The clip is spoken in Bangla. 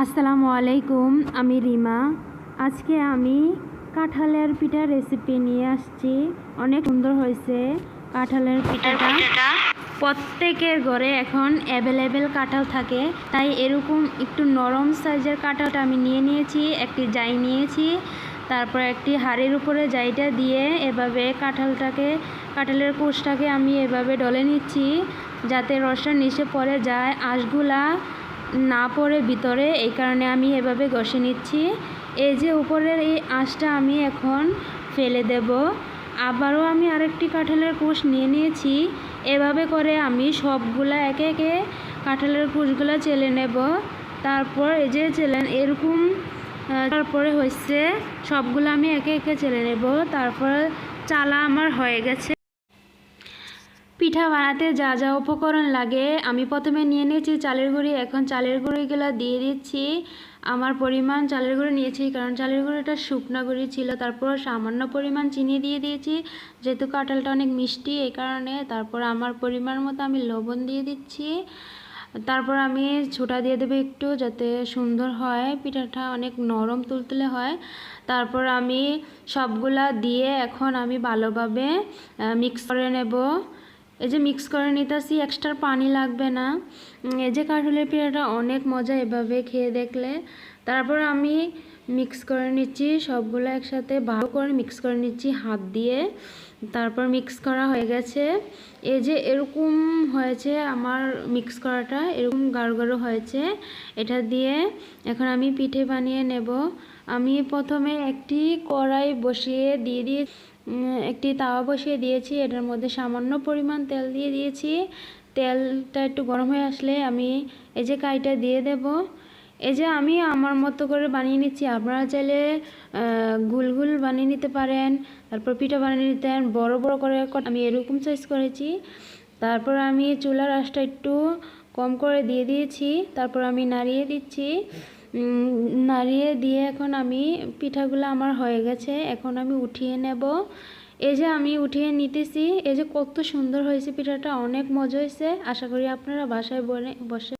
আসসালামু আলাইকুম, আমি রিমা। আজকে আমি কাঁঠালের পিঠা রেসিপি নিয়ে আসছি। অনেক সুন্দর হয়েছে কাঁঠালের পিঠাটা। প্রত্যেকের ঘরে এখন অ্যাভেলেবেল কাঁঠাল থাকে, তাই এরকম একটু নরম সাইজের কাঁঠালটা আমি নিয়েছি। একটি জাই নিয়েছি, তারপর একটি হাঁড়ির উপরে জাইটা দিয়ে এভাবে কাঁঠালের কোষটাকে আমি এভাবে ডলে নিচ্ছি, যাতে রসটা নিচে পড়ে যায়, আঁশগুলা না পড়ে ভিতরে। এই কারণে আমি এভাবে ঘষে নিচ্ছি। এই যে উপরের এই আঁশটা আমি এখন ফেলে দেব। আবারও আমি আরেকটি কাঁঠালের কোষ নিয়েছি। এভাবে করে আমি সবগুলা একে একে কাঁঠালের কোষগুলা চেলে নেব। তারপর এই যে এরকম তারপরে হচ্ছে সবগুলো আমি একে একে চেলে নেব। তারপর চালা আমার হয়ে গেছে। পিঠা বানাতে যা যা উপকরণ লাগে আমি প্রথমে নিয়ে নিয়েছি চালের গুঁড়ি। এখন চালের গুঁড়িগুলো দিয়ে দিচ্ছি। আমার পরিমাণ চালের গুঁড়ি নিয়েছি, কারণ চালের গুঁড়িটা শুকনো গুঁড়ি ছিল। তারপর সামান্য পরিমাণ চিনি দিয়ে দিয়েছি, যেহেতু কাঁঠালটা অনেক মিষ্টি এই কারণে। তারপর আমার পরিমাণ মতো আমি লবণ দিয়ে দিচ্ছি। তারপর আমি ছোটা দিয়ে দেবো একটু, যাতে সুন্দর হয়, পিঠাটা অনেক নরম তুলতুলে হয়। তারপর আমি সবগুলা দিয়ে এখন আমি ভালোভাবে মিক্স করে নেব। এই যে মিক্স করে নিতেছি, এক্সট্রা পানি লাগবে না। এই যে কাঁঠালের পিঠাটা অনেক মজা এভাবে খেয়ে দেখলে। তারপর আমি মিক্স করে নিচ্ছি সবগুলো একসাথে, ভালো করে মিক্স করে নিচ্ছি হাত দিয়ে। তারপর মিক্স করা হয়ে গেছে। এই যে এরকম হয়েছে আমার মিক্স করাটা, এরকম গাঢ় গাঢ় হয়েছে। এটা দিয়ে এখন আমি পিঠে বানিয়ে নেব। আমি প্রথমে একটি কড়াই বসিয়ে একটি তাওয়া বসিয়ে দিয়েছি। এটার মধ্যে সামান্য পরিমাণ তেল দিয়ে দিয়েছি। তেলটা একটু গরম হয়ে আসলে আমি এই যে কাইটা দিয়ে দেব। এই যে আমি আমার মতো করে বানিয়ে নিচ্ছি। আপনারা চাইলে গুল গুল বানিয়ে নিতে পারেন, তারপর পিঠা বানিয়ে নিতে পারেন বড় বড় করে। আমি এরকম সাইজ করেছি। তারপর আমি চুলার আঁচটা একটু কম করে দিয়ে দিয়েছি। তারপর আমি নাড়িয়ে দিচ্ছি। নাড়িয়ে দিয়ে এখন আমি পিঠাগুলো আমার হয়ে গেছে, এখন আমি উঠিয়ে নেব। এই যে আমি উঠিয়ে নিতেছি। এই যে কত সুন্দর হয়েছে পিঠাটা, অনেক মজা হয়েছে। আশা করি আপনারা বাসায় বসে